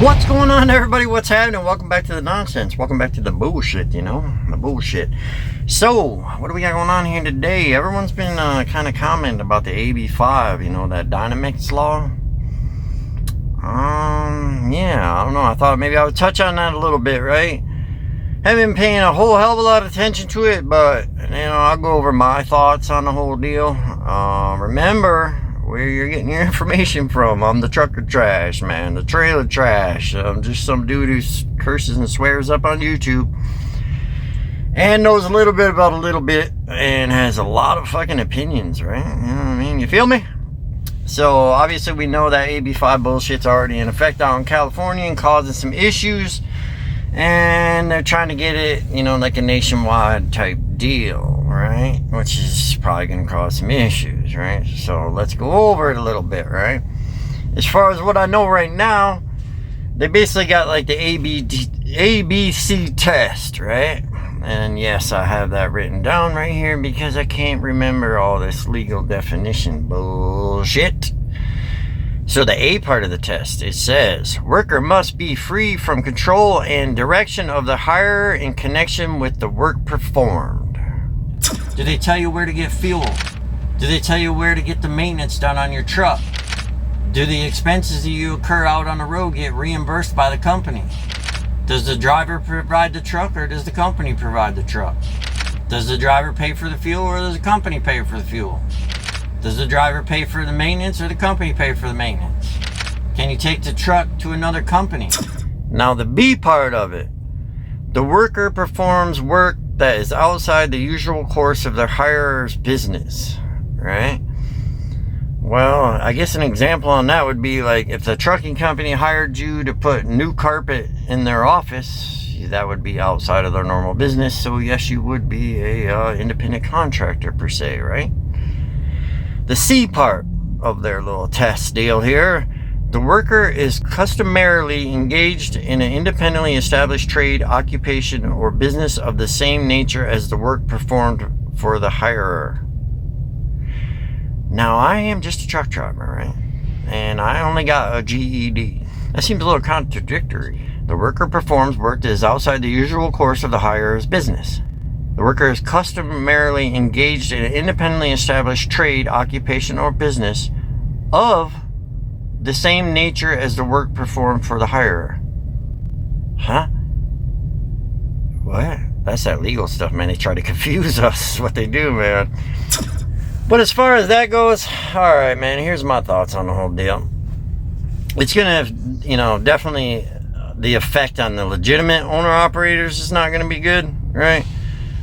What's going on, everybody? What's happening? Welcome back to the nonsense. Welcome back to the bullshit, the bullshit. So, what do we got going on here today? Everyone's been kind of commenting about the AB5, that Dynamics law. Yeah, I don't know. I thought maybe I would touch on that a little bit, right? Haven't been paying a whole hell of a lot of attention to it, but, I'll go over my thoughts on the whole deal. Remember where you're getting your information from. I'm the trucker trash, man. The trailer trash. I'm just some dude who curses and swears up on YouTube and knows a little bit about a little bit and has a lot of fucking opinions, right? You know what I mean? You feel me? So obviously we know that AB5 bullshit's already in effect out in California and causing some issues, and they're trying to get it, like a nationwide type deal, right? Which is probably going to cause some issues, right? So let's go over it a little bit, right? As far as what I know right now, they basically got like the ABC test, right? And yes, I have that written down right here because I can't remember all this legal definition bullshit. So the A part of the test, it says, worker must be free from control and direction of the hirer in connection with the work performed. Do they tell you where to get fuel? Do they tell you where to get the maintenance done on your truck? Do the expenses that you incur out on the road get reimbursed by the company? Does the driver provide the truck, or does the company provide the truck? Does the driver pay for the fuel, or does the company pay for the fuel? Does the driver pay for the maintenance, or the company pay for the maintenance? Can you take the truck to another company? Now the B part of it. The worker performs work that is outside the usual course of their hirer's business, right? Well, I guess an example on that would be like if the trucking company hired you to put new carpet in their office, that would be outside of their normal business. So yes, you would be a independent contractor per se, right? The C part of their little test deal here. The worker is customarily engaged in an independently established trade, occupation, or business of the same nature as the work performed for the hirer. Now, I am just a truck driver, right? And I only got a GED. That seems a little contradictory. The worker performs work that is outside the usual course of the hirer's business. The worker is customarily engaged in an independently established trade, occupation, or business of the same nature as the work performed for the hirer. Huh? What? That's that legal stuff, man. They try to confuse us. What they do, man. But as far as that goes, all right, man, here's my thoughts on the whole deal. It's going to have, definitely the effect on the legitimate owner-operators is not going to be good, right?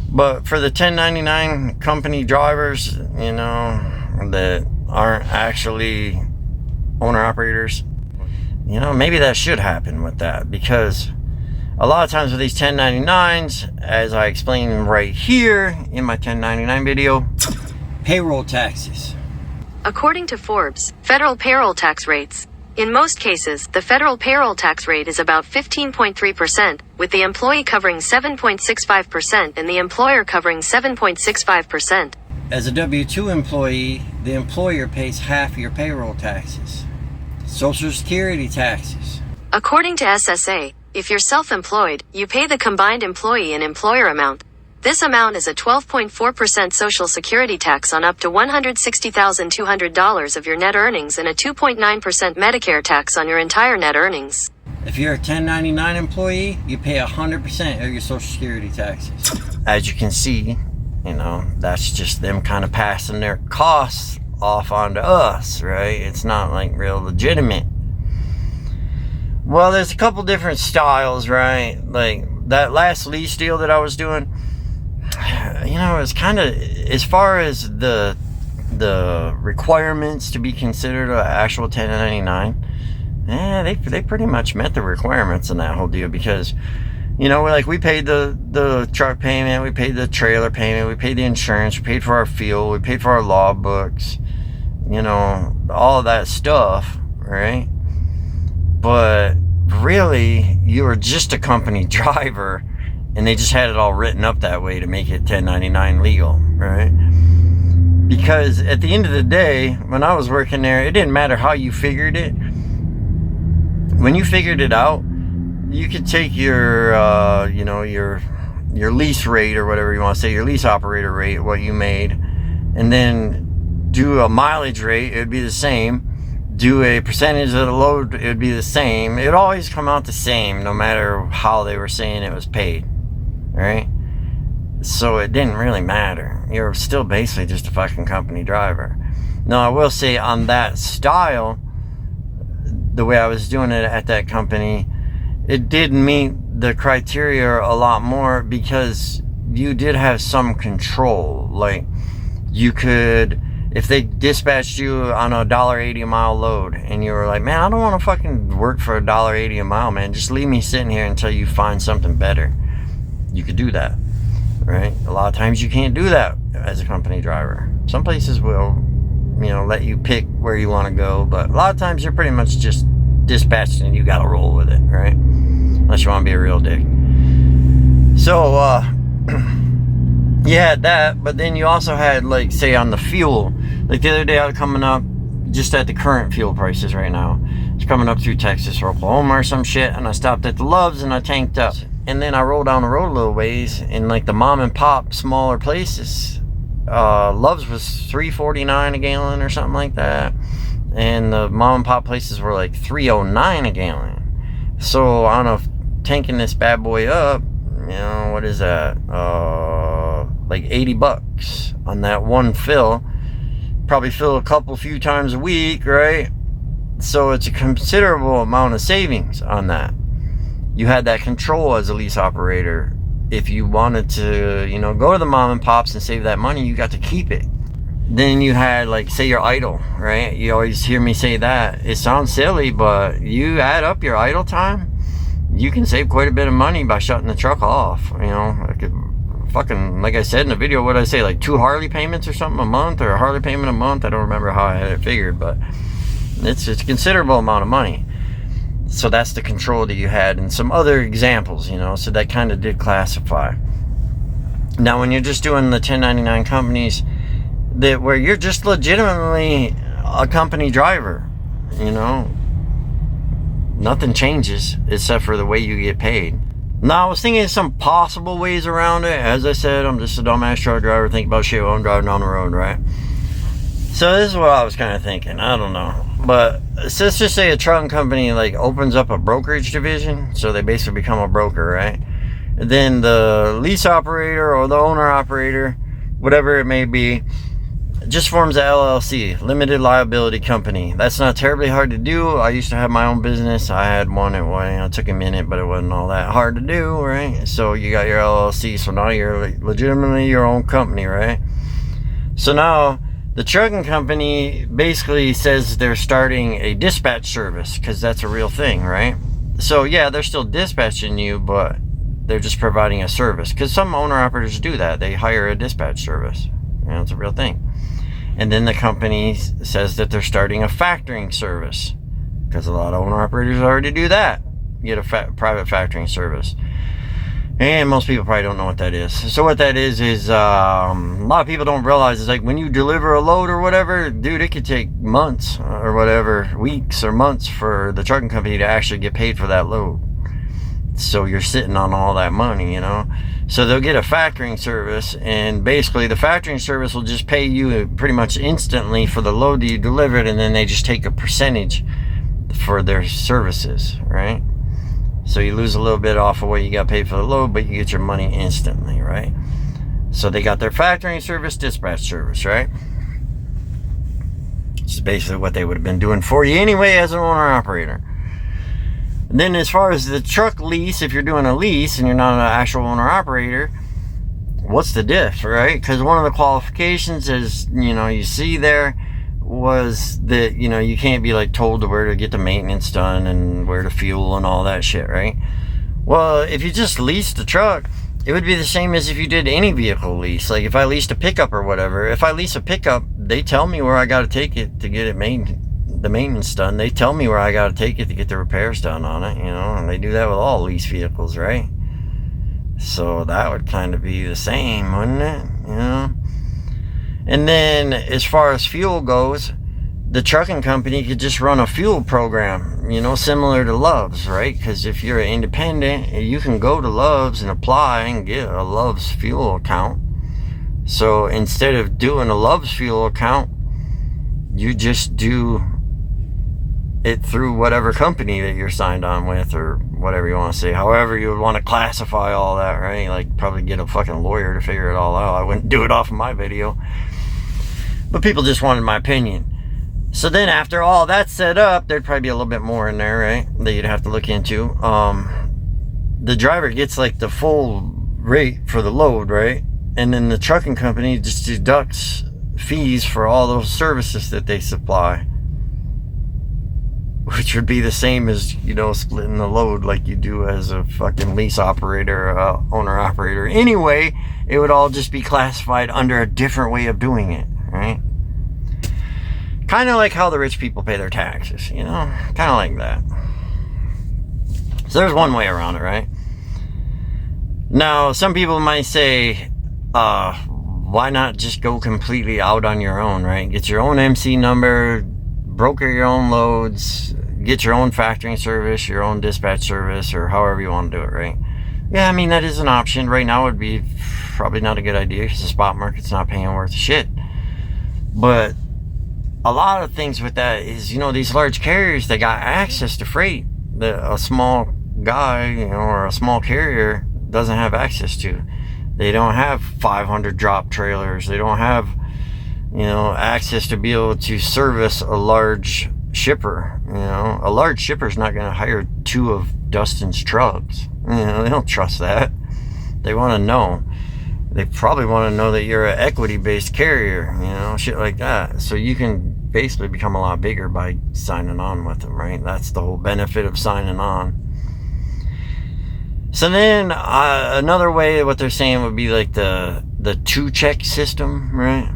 But for the 1099 company drivers, that aren't actually owner-operators, maybe that should happen with that, because a lot of times with these 1099s, as I explained right here in my 1099 video, payroll taxes. According to Forbes, federal payroll tax rates. In most cases, the federal payroll tax rate is about 15.3%, with the employee covering 7.65% and the employer covering 7.65%. As a W-2 employee, the employer pays half your payroll taxes. Social Security taxes. According to SSA, if you're self-employed, you pay the combined employee and employer amount. This amount is a 12.4% Social Security tax on up to $160,200 of your net earnings and a 2.9% Medicare tax on your entire net earnings. If you're a 1099 employee, you pay 100% of your Social Security taxes. As you can see, that's just them kind of passing their costs off onto us, right? It's not like real legitimate. Well, there's a couple different styles, right? Like that last lease deal that I was doing, it's kind of, as far as the requirements to be considered an actual 1099, they pretty much met the requirements in that whole deal, because we paid the truck payment, we paid the trailer payment, we paid the insurance, we paid for our fuel, we paid for our law books, all of that stuff, right? But really, you were just a company driver, and they just had it all written up that way to make it 1099 legal, right? Because at the end of the day, when I was working there, it didn't matter how you figured it. when you figured it out, you could take your, your lease rate or whatever you want to say, your lease operator rate, what you made, and then do a mileage rate. It would be the same. Do a percentage of the load. It would be the same. It would always come out the same, no matter how they were saying it was paid, right? So it didn't really matter. You're still basically just a fucking company driver. Now, I will say on that style, the way I was doing it at that company, it did meet the criteria a lot more because you did have some control. Like, you could, if they dispatched you on a $1.80 a mile load and you were like, man, I don't want to fucking work for $1.80 a mile, man, just leave me sitting here until you find something better. You could do that, right? A lot of times you can't do that as a company driver. Some places will, let you pick where you want to go, but a lot of times you're pretty much just dispatched and you gotta roll with it, right? Unless you want to be a real dick. So you had that, but then you also had, like, say on the fuel, like the other day I was coming up just at the current fuel prices right now. It's coming up through Texas or Oklahoma or some shit, and I stopped at the Loves and I tanked up, and then I rolled down the road a little ways, and like the mom and pop smaller places, Loves was $3.49 a gallon or something like that, and the mom and pop places were like $3.09 a gallon. So I don't know, if tanking this bad boy up, what is that, like $80 on that one fill. Probably fill a few times a week, right? So it's a considerable amount of savings on that. You had that control as a lease operator. If you wanted to, go to the mom and pops and save that money, you got to keep it. Then you had, like, say you're idle, right? You always hear me say that. It sounds silly, but you add up your idle time, you can save quite a bit of money by shutting the truck off. Like I said in the video, what did I say, like 2 Harley payments or something a month, or a Harley payment a month? I don't remember how I had it figured, but it's a considerable amount of money. So that's the control that you had, and some other examples, so that kind of did classify. Now, when you're just doing the 1099 companies, where you're just legitimately a company driver, nothing changes except for the way you get paid. Now, I was thinking of some possible ways around it. As I said, I'm just a dumbass truck driver, think about shit while I'm driving down the road, right? So this is what I was kind of thinking. I don't know, but let's just say a trucking company like opens up a brokerage division, so they basically become a broker, right? And then the lease operator or the owner operator, whatever it may be, just forms a LLC, limited liability company. That's not terribly hard to do. I used to have my own business. I had one. It took a minute, but it wasn't all that hard to do, right? So you got your LLC, so now you're legitimately your own company, right? So now the trucking company basically says they're starting a dispatch service, because that's a real thing, right? So yeah, they're still dispatching you, but they're just providing a service, because some owner operators do that. They hire a dispatch service. It's a real thing. And then the company says that they're starting a factoring service, because a lot of owner operators already do that. You get a private factoring service. And most people probably don't know what that is. So what that is a lot of people don't realize, it's like when you deliver a load or whatever, dude, it could take months or whatever, weeks or months for the trucking company to actually get paid for that load. So you're sitting on all that money, So they'll get a factoring service, and basically the factoring service will just pay you pretty much instantly for the load that you delivered, and then they just take a percentage for their services, right? So you lose a little bit off of what you got paid for the load, but you get your money instantly, right? So they got their factoring service, dispatch service, right? Which is basically what they would have been doing for you anyway as an owner operator. And then as far as the truck lease, if you're doing a lease and you're not an actual owner operator, what's the diff, right? Because one of the qualifications is, you see there, was that, you can't be like told to where to get the maintenance done and where to fuel and all that shit, right? Well, if you just leased the truck, it would be the same as if you did any vehicle lease. Like if I leased a pickup or whatever, if I lease a pickup, they tell me where I got to take it to get it the maintenance done. They tell me where I got to take it to get the repairs done on it, and they do that with all lease vehicles, right? So that would kind of be the same, wouldn't it? And then as far as fuel goes, the trucking company could just run a fuel program, you know, similar to Love's, right? Because if you're an independent, you can go to Love's and apply and get a Love's fuel account. So instead of doing a Love's fuel account, you just do it through whatever company that you're signed on with, or whatever you want to say, however you would want to classify all that, right? Like, probably get a fucking lawyer to figure it all out. I wouldn't do it off of my video, but people just wanted my opinion. So then after all that's set up, there'd probably be a little bit more in there, right, that you'd have to look into. The driver gets like the full rate for the load, right? And then the trucking company just deducts fees for all those services that they supply, which would be the same as, you know, splitting the load like you do as a fucking lease operator, owner operator. Anyway, it would all just be classified under a different way of doing it, right? Kind of like how the rich people pay their taxes, you know? Kind of like that. So there's one way around it, right? Now, some people might say, why not just go completely out on your own, right? Get your own MC number, broker your own loads, get your own factoring service, your own dispatch service, or however you want to do it, right? Yeah, I mean, that is an option. Right now would be probably not a good idea because the spot market's not paying worth shit. But a lot of things with that is, you know, these large carriers, they got access to freight that a small guy, you know, or a small carrier doesn't have access to. They don't have 500 drop trailers. They don't have, you know, access to be able to service a large shipper. You know, a large shipper's not going to hire 2 of Dustin's trucks. You know, they don't trust that. They want to know. They probably want to know that you're an equity-based carrier, you know, shit like that. So you can basically become a lot bigger by signing on with them, right? That's the whole benefit of signing on. So then another way, what they're saying would be like the 2-check system, right?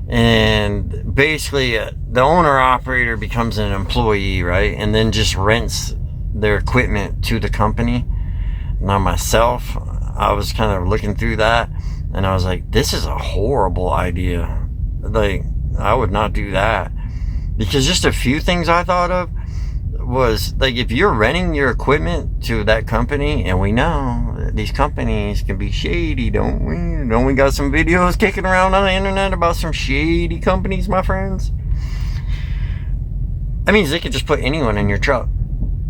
And basically the owner operator becomes an employee, right? And then just rents their equipment to the company. Now myself, I was kind of looking through that and I was like, this is a horrible idea. Like, I would not do that. Because just a few things I thought of was, like, if you're renting your equipment to that company, and we know that these companies can be shady, don't we? Don't we got some videos kicking around on the internet about some shady companies, my friends? That means they could just put anyone in your truck,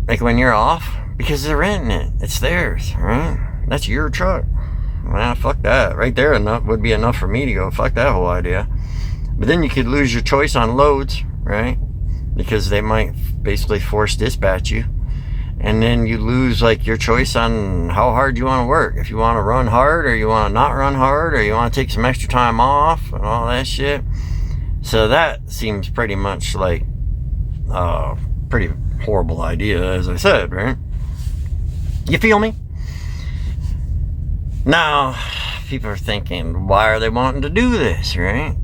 like when you're off, because they're renting it. It's theirs, right? That's your truck. Well, fuck that. Right there enough would be enough for me to go, fuck that whole idea. But then you could lose your choice on loads, right? Because they might basically force dispatch you. And then you lose, like, your choice on how hard you want to work. If you want to run hard, or you want to not run hard, or you want to take some extra time off and all that shit. So that seems pretty much like a pretty horrible idea, as I said, right? You feel me? Now, people are thinking, why are they wanting to do this, right?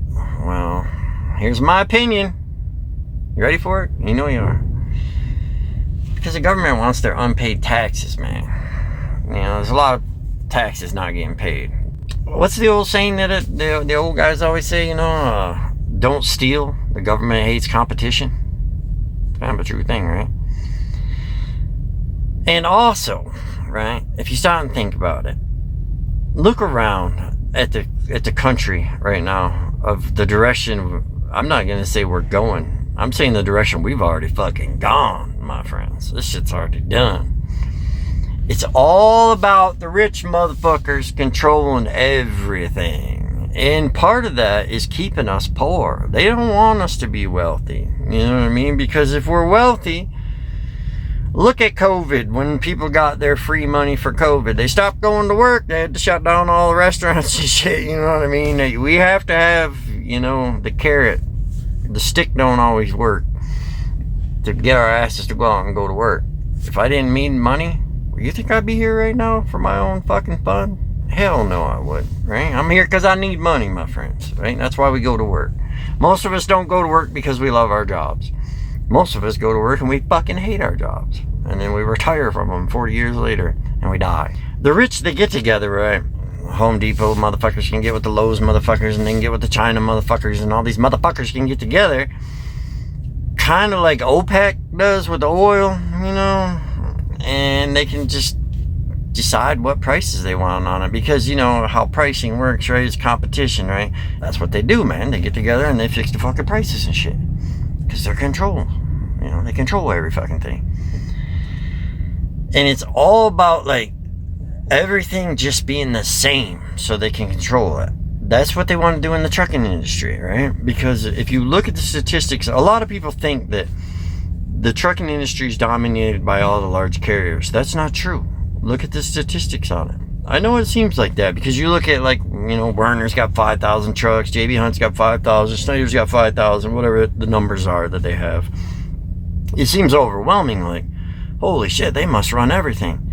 Well, here's my opinion. You ready for it? You know you are. Because the government wants their unpaid taxes, man. You know, there's a lot of taxes not getting paid. What's the old saying that the old guys always say, you know? Don't steal. The government hates competition. Kind of a true thing, right? And also, right, if you stop and think about it, look around at the country right now of the direction. I'm not going to say we're going. I'm saying the direction we've already fucking gone, my friends. This shit's already done. It's all about the rich motherfuckers controlling everything. And part of that is keeping us poor. They don't want us to be wealthy. You know what I mean? Because if we're wealthy, look at COVID. When people got their free money for COVID, they stopped going to work. They had to shut down all the restaurants and shit. You know what I mean? We have to have, you know, the carrot. The stick don't always work to get our asses to go out and go to work. If I didn't need money, you think I'd be here right now for my own fucking fun? Hell no, I wouldn't, right? I'm here because I need money, my friends, right? That's why we go to work. Most of us don't go to work because we love our jobs. Most of us go to work and we fucking hate our jobs. And then we retire from them 40 years later and we die. The rich, they get together, right? Home Depot motherfuckers can get with the Lowe's motherfuckers, and they can get with the China motherfuckers, and all these motherfuckers can get together kind of like OPEC does with the oil, you know, and they can just decide what prices they want on it, because you know how pricing works, right? It's competition, right? That's what they do, man. They get together and they fix the fucking prices and shit, because they're control. You know, they control every fucking thing. And it's all about like everything just being the same so they can control it. That's what they want to do in the trucking industry, right? Because if you look at the statistics, a lot of people think that the trucking industry is dominated by all the large carriers. That's not true. Look at the statistics on it. I know it seems like that, because you look at, like, you know, Werner's got 5,000 trucks, JB Hunt's got 5,000, Snyder's got 5,000, whatever the numbers are that they have. It seems overwhelming, like, holy shit, they must run everything.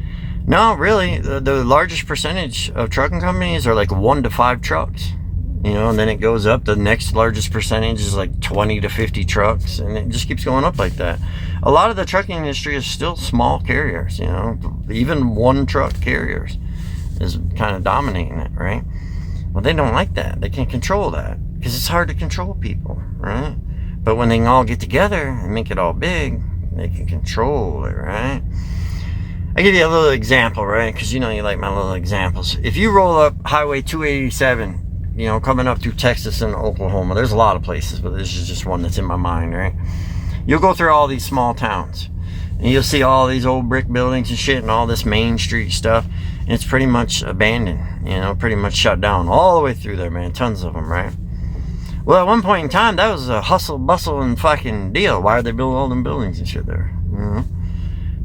No, really, the largest percentage of trucking companies are like 1 to 5 trucks, you know, and then it goes up. The next largest percentage is like 20 to 50 trucks, and it just keeps going up like that. A lot of the trucking industry is still small carriers, you know, even 1 truck carriers is kind of dominating it, right? Well, they don't like that. They can't control that, because it's hard to control people, right? But when they can all get together and make it all big, they can control it, right? I'll give you a little example, right? Because you know you like my little examples. If you roll up Highway 287, you know, coming up through Texas and Oklahoma, there's a lot of places, but this is just one that's in my mind, right? You'll go through all these small towns, and you'll see all these old brick buildings and shit and all this Main Street stuff, and it's pretty much abandoned, you know, pretty much shut down all the way through there, man. Tons of them, right? Well, at one point in time, that was a hustle, bustle, and fucking deal. Why are they building all them buildings and shit there? You know?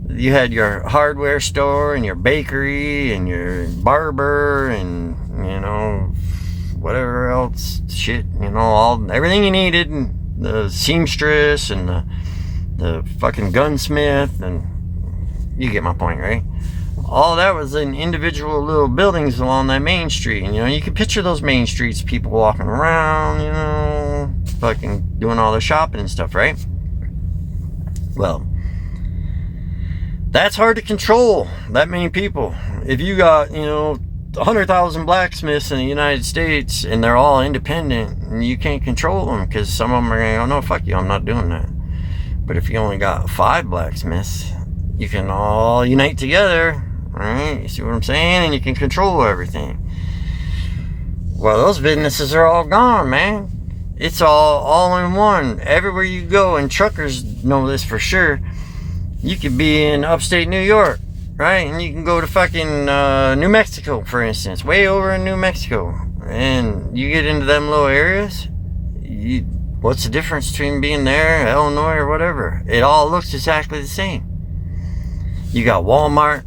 You had your hardware store and your bakery and your barber and, you know, whatever else shit, you know, everything you needed, and the seamstress and the fucking gunsmith, and you get my point, right? All that was in individual little buildings along that main street. And, you know, you can picture those main streets, people walking around, you know, fucking doing all their shopping and stuff, right? Well, that's hard to control, that many people. If you got, you know, 100,000 blacksmiths in the United States and they're all independent, and you can't control them, because some of them are going to go, no, fuck you, I'm not doing that. But if you only got 5 blacksmiths, you can all unite together, right? You see what I'm saying? And you can control everything. Well, those businesses are all gone, man. It's all in one. Everywhere you go, and truckers know this for sure. You could be in upstate New York, right? And you can go to fucking New Mexico, for instance, way over in New Mexico. And you get into them little areas, what's the difference between being there, Illinois, or whatever? It all looks exactly the same. You got Walmart,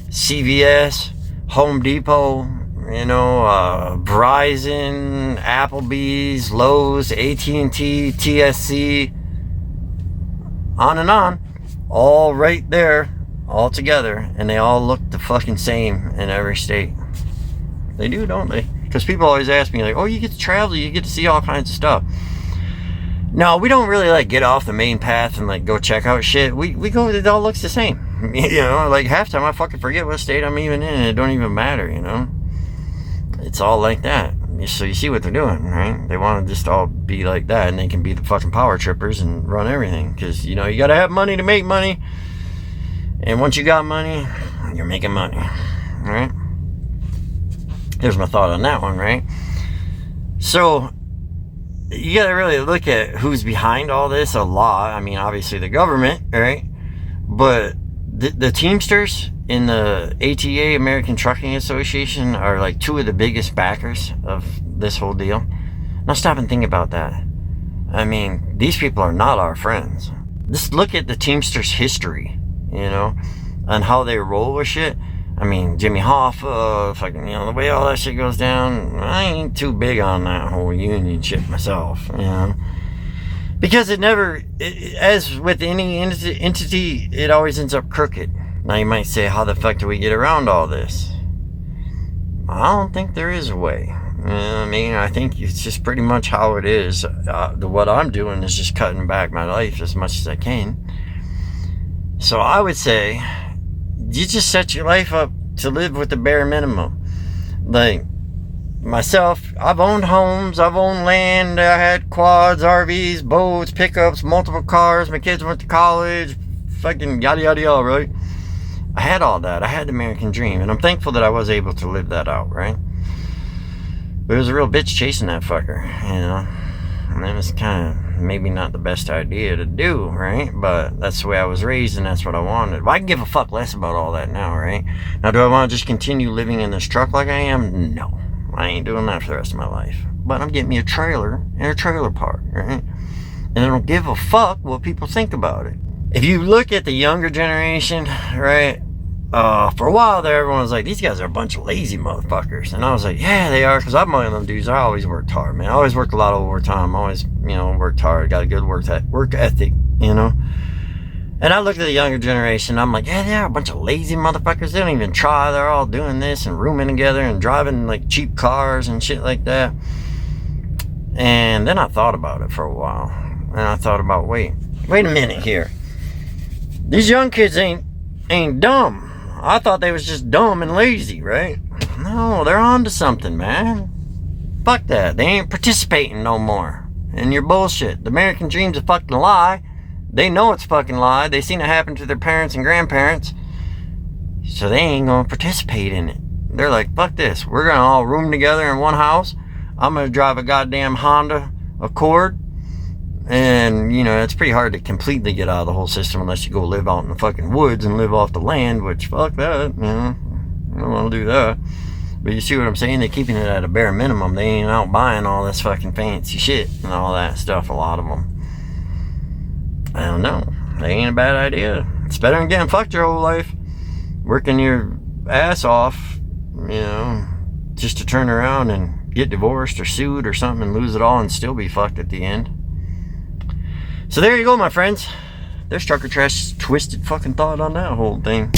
CVS, Home Depot, you know, Verizon, Applebee's, Lowe's, AT&T, TSC, on and on. All right there, all together, and they all look the fucking same in every state. They do, don't they? Because people always ask me, like, oh, you get to travel, you get to see all kinds of stuff. No, we don't really, like, get off the main path and, like, go check out shit. We go, it all looks the same. You know, like, half the time I fucking forget what state I'm even in, and it don't even matter, you know? It's all like that. So you see what they're doing, right? They want to just all be like that, and they can be the fucking power trippers and run everything. Because, you know, you got to have money to make money. And once you got money, you're making money. All right? Here's my thought on that one, right? So, you got to really look at who's behind all this a lot. I mean, obviously the government, right? But the Teamsters in the ATA, American Trucking Association, are like 2 of the biggest backers of this whole deal. Now stop and think about that. I mean, these people are not our friends. Just look at the Teamsters history, you know, and how they roll with shit. I mean, Jimmy Hoffa, fucking, you know, the way all that shit goes down, I ain't too big on that whole union shit myself, you know. Because as with any entity, it always ends up crooked. Now you might say, how the fuck do we get around all this? I don't think there is a way. You know what I mean? I think it's just pretty much how it is. What I'm doing is just cutting back my life as much as I can. So I would say, you just set your life up to live with the bare minimum. Like, myself, I've owned homes, I've owned land, I had quads, RVs, boats, pickups, multiple cars, my kids went to college, fucking yada yada yada, right? I had all that. I had the American dream, and I'm thankful that I was able to live that out, right? But it was a real bitch chasing that fucker, you know? And it was kind of maybe not the best idea to do, right? But that's the way I was raised, and that's what I wanted. Well, I can give a fuck less about all that now, right? Now, do I want to just continue living in this truck like I am? No. I ain't doing that for the rest of my life. But I'm getting me a trailer and a trailer park, right? And I don't give a fuck what people think about it. If you look at the younger generation, right? For a while there, everyone was like, these guys are a bunch of lazy motherfuckers. And I was like, yeah, they are, because I'm one of them dudes. I always worked hard, man. I always worked a lot of overtime. Always, worked hard. Got a good work ethic, you know? And I looked at the younger generation, I'm like, yeah, they're a bunch of lazy motherfuckers. They don't even try. They're all doing this and rooming together and driving, like, cheap cars and shit like that. And then I thought about it for a while. And I thought about, wait a minute here. These young kids ain't dumb. I thought they was just dumb and lazy, right? No, they're on to something, man. Fuck that. They ain't participating no more in your bullshit. The American dream's a fucking lie. They know it's a fucking lie. They seen it happen to their parents and grandparents. So they ain't gonna participate in it. They're like, fuck this. We're gonna all room together in one house. I'm gonna drive a goddamn Honda Accord. And, it's pretty hard to completely get out of the whole system unless you go live out in the fucking woods and live off the land, which, fuck that, I don't want to do that. But you see what I'm saying? They're keeping it at a bare minimum. They ain't out buying all this fucking fancy shit and all that stuff, a lot of them. I don't know. They ain't a bad idea. It's better than getting fucked your whole life. Working your ass off, just to turn around and get divorced or sued or something and lose it all and still be fucked at the end. So there you go, my friends. There's Trucker Trash's twisted fucking thought on that whole thing.